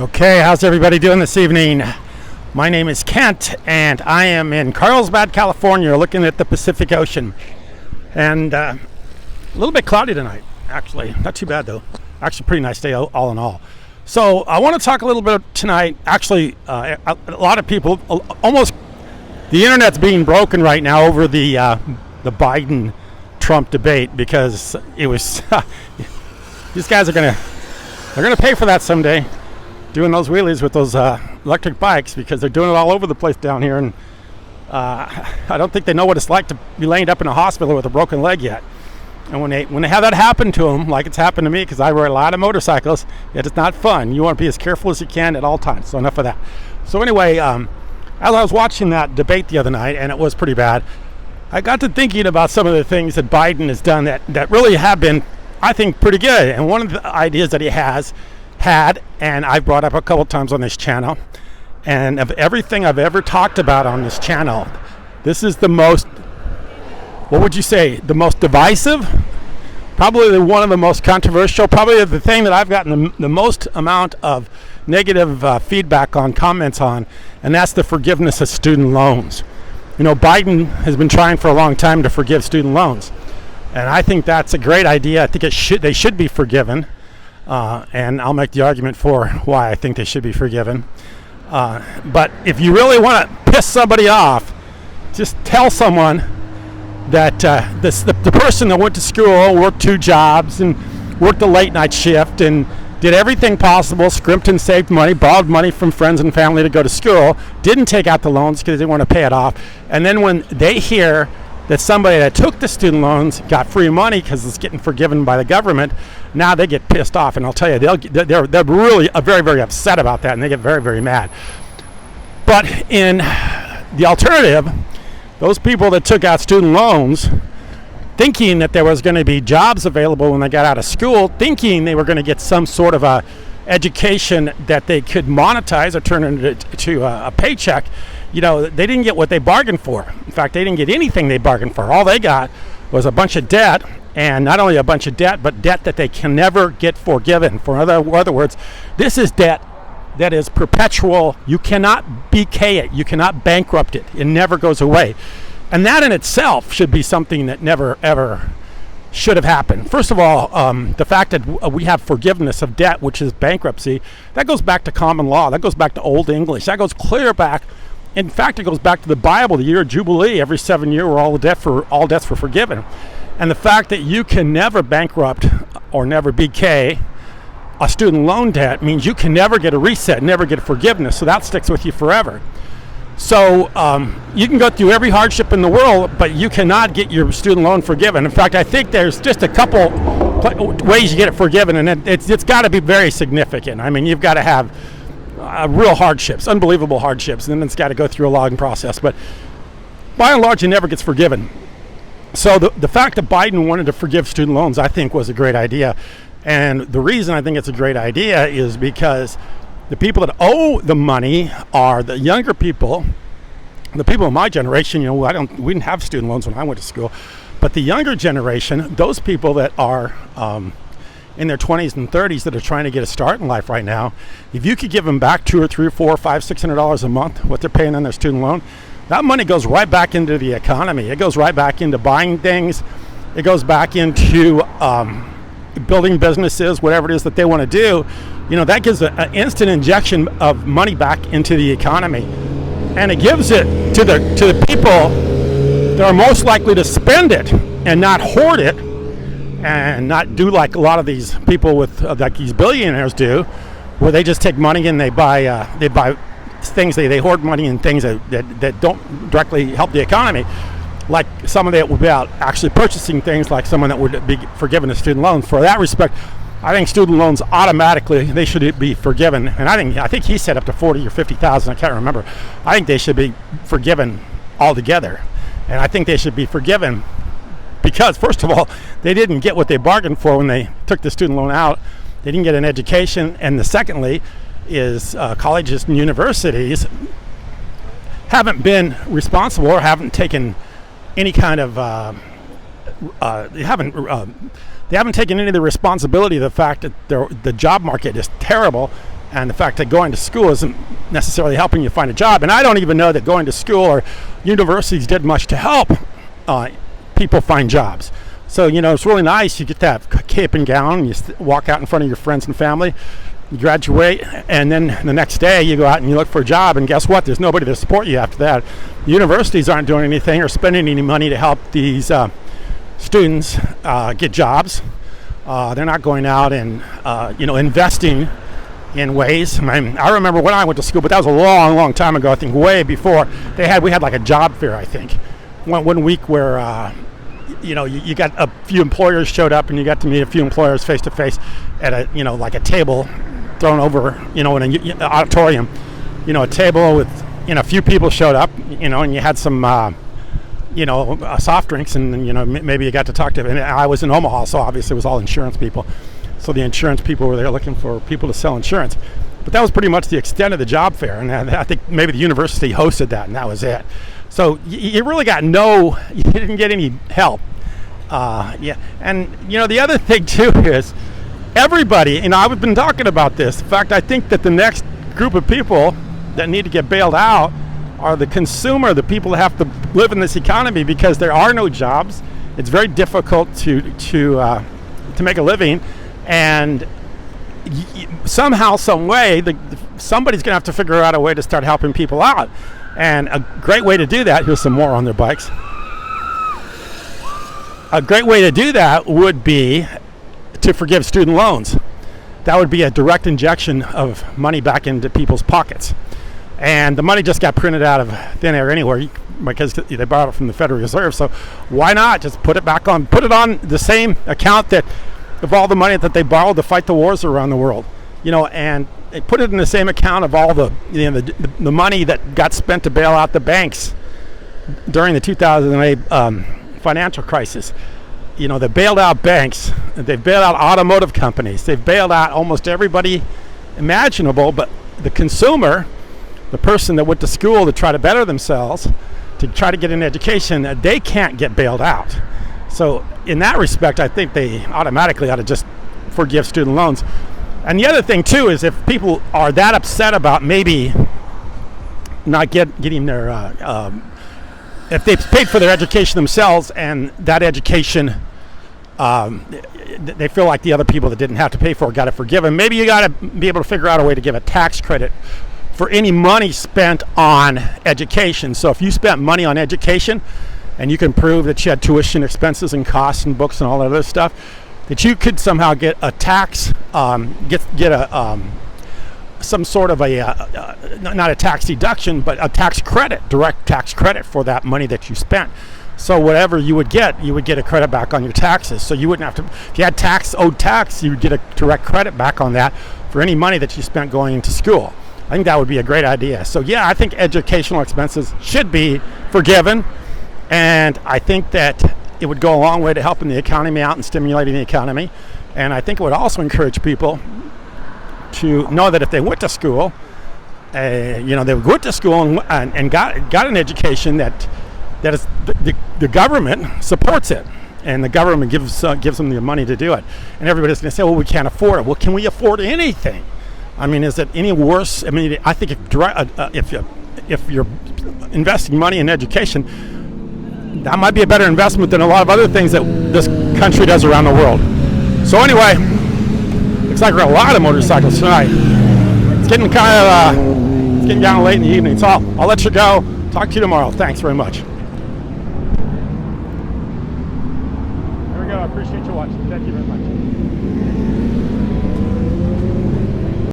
Okay, how's everybody doing this evening? My name is Kent, and I am in Carlsbad, California, looking at the Pacific Ocean. And a little bit cloudy tonight, actually. Not too bad, though. Actually, pretty nice day all in all. So I want to talk a little bit tonight. Actually, a lot of people, almost the internet's being broken right now over the Biden-Trump debate, because it was these guys are they're gonna pay for that someday, doing those wheelies with those electric bikes, because they're doing it all over the place down here, and I don't think they know what it's like to be laying up in a hospital with a broken leg yet. And when they have that happen to them, like it's happened to me, because I ride a lot of motorcycles, it's not fun. You want to be as careful as you can at all times. So enough of that. So anyway, as I was watching that debate the other night, and it was pretty bad, I got to thinking about some of the things that Biden has done that really have been, I think, pretty good. And one of the ideas that he has had, and I've brought up a couple times on this channel, and of everything I've ever talked about on this channel, this is the most, what would you say, the most divisive, probably one of the most controversial, probably the thing that I've gotten the most amount of negative feedback on, comments on, and that's the forgiveness of student loans. You know, Biden has been trying for a long time to forgive student loans, and I think that's a great idea. I think they should be forgiven. And I'll make the argument for why I think they should be forgiven. But if you really want to piss somebody off, just tell someone that the person that went to school, worked 2 jobs, and worked a late night shift, and did everything possible, scrimped and saved money, borrowed money from friends and family to go to school, didn't take out the loans because they didn't want to pay it off. And then when they hear that somebody that took the student loans got free money because it's getting forgiven by the government, now they get pissed off, and I'll tell you, they're really very, very upset about that, and they get very, very mad. But in the alternative, those people that took out student loans, thinking that there was going to be jobs available when they got out of school, thinking they were going to get some sort of a education that they could monetize or turn into a paycheck, you know, they didn't get what they bargained for. In fact, they didn't get anything they bargained for. All they got was a bunch of debt, and not only a bunch of debt, but debt that they can never get forgiven. For other words, this is debt that is perpetual. You cannot BK it. You cannot bankrupt it. It never goes away. And that in itself should be something that never, ever should have happened. First of all, the fact that we have forgiveness of debt, which is bankruptcy, that goes back to common law. That goes back to Old English. That goes clear back. In fact, it goes back to the Bible, the year of Jubilee. Every 7 years, where all debts were forgiven. And the fact that you can never bankrupt or never BK a student loan debt means you can never get a reset, never get a forgiveness. So that sticks with you forever. So you can go through every hardship in the world, but you cannot get your student loan forgiven. In fact, I think there's just a couple ways you get it forgiven, and it's got to be very significant. I mean, you've got to have real hardships, unbelievable hardships, and then it's got to go through a long process. But by and large, it never gets forgiven. So the fact that Biden wanted to forgive student loans, I think, was a great idea. And the reason I think it's a great idea is because the people that owe the money are the younger people, the people of my generation. You know, we didn't have student loans when I went to school, but the younger generation, those people that are in their 20s and 30s that are trying to get a start in life right now, if you could give them back $200 or $300 or $400 or $500, $600 a month, what they're paying on their student loan, that money goes right back into the economy. It goes right back into buying things. It goes back into building businesses, whatever it is that they want to do. You know, that gives an instant injection of money back into the economy, and it gives it to the people that are most likely to spend it and not hoard it, and not do like a lot of these people with like these billionaires do, where they just take money and they buy things, they hoard money in things that don't directly help the economy. Like someone that would be out actually purchasing things, like someone that would be forgiven a student loan. For that respect, I think student loans automatically, they should be forgiven. And I think he said up to 40 or 50,000. I can't remember. I think they should be forgiven altogether, and I think they should be forgiven because, first of all, they didn't get what they bargained for when they took the student loan out. They didn't get an education, and the secondly is colleges and universities haven't been responsible or haven't taken any kind of they haven't taken any of the responsibility of the fact that the job market is terrible, and the fact that going to school isn't necessarily helping you find a job. And I don't even know that going to school or universities did much to help people find jobs. So, it's really nice. You get that cape and gown, you walk out in front of your friends and family, you graduate, and then the next day you go out and you look for a job, and guess what? There's nobody to support you after that. The universities aren't doing anything or spending any money to help these students get jobs. They're not going out and, investing in ways. I remember when I went to school, but that was a long, long time ago. I think way before we had like a job fair. I think one week where you got a few employers showed up, and you got to meet a few employers face to face at a like a table thrown over in an auditorium. A table with a few people showed up. And you had some soft drinks, and maybe you got to talk to them. And I was in Omaha, so obviously it was all insurance people. So the insurance people were there looking for people to sell insurance. But that was pretty much the extent of the job fair. And I think maybe the university hosted that, and that was it. So you really got you didn't get any help. And the other thing too is everybody, I've been talking about this. In fact, I think that the next group of people that need to get bailed out are the consumer, the people that have to live in this economy, because there are no jobs. It's very difficult to make a living. And somehow, some way, somebody's going to have to figure out a way to start helping people out. And a great way to do that, here's some more on their bikes. A great way to do that would be to forgive student loans. That would be a direct injection of money back into people's pockets. And the money just got printed out of thin air anywhere because they borrowed it from the Federal Reserve. So why not just put it on the same account of all the money that they borrowed to fight the wars around the world, and they put it in the same account of all the money that got spent to bail out the banks during the 2008 financial crisis. They bailed out banks, they've bailed out automotive companies, they've bailed out almost everybody imaginable, but the consumer, the person that went to school to try to better themselves, to try to get an education, they can't get bailed out. So in that respect, I think they automatically ought to just forgive student loans. And the other thing too is if people are that upset about maybe not getting their, if they've paid for their education themselves and that education, they feel like the other people that didn't have to pay for it got to forgive them. Maybe you got to be able to figure out a way to give a tax credit for any money spent on education. So if you spent money on education, and you can prove that you had tuition expenses and costs and books and all that other stuff, that you could somehow get a tax, some sort of not a tax deduction, but a tax credit, direct tax credit for that money that you spent. So whatever you would get a credit back on your taxes. So you wouldn't have to, if you had owed tax, you would get a direct credit back on that for any money that you spent going into school. I think that would be a great idea. So yeah, I think educational expenses should be forgiven. And I think that it would go a long way to helping the economy out and stimulating the economy. And I think it would also encourage people to know that if they went to school, they went to school and got an education that is the government supports it, and the government gives them the money to do it. And everybody's going to say, well, we can't afford it. Well, can we afford anything? Is it any worse? I think if you're investing money in education, that might be a better investment than a lot of other things that this country does around the world. So anyway, looks like we're a lot of motorcycles tonight. It's getting it's getting down late in the evening. So I'll let you go. Talk to you tomorrow. Thanks very much. There we go. I appreciate you watching. Thank you very much.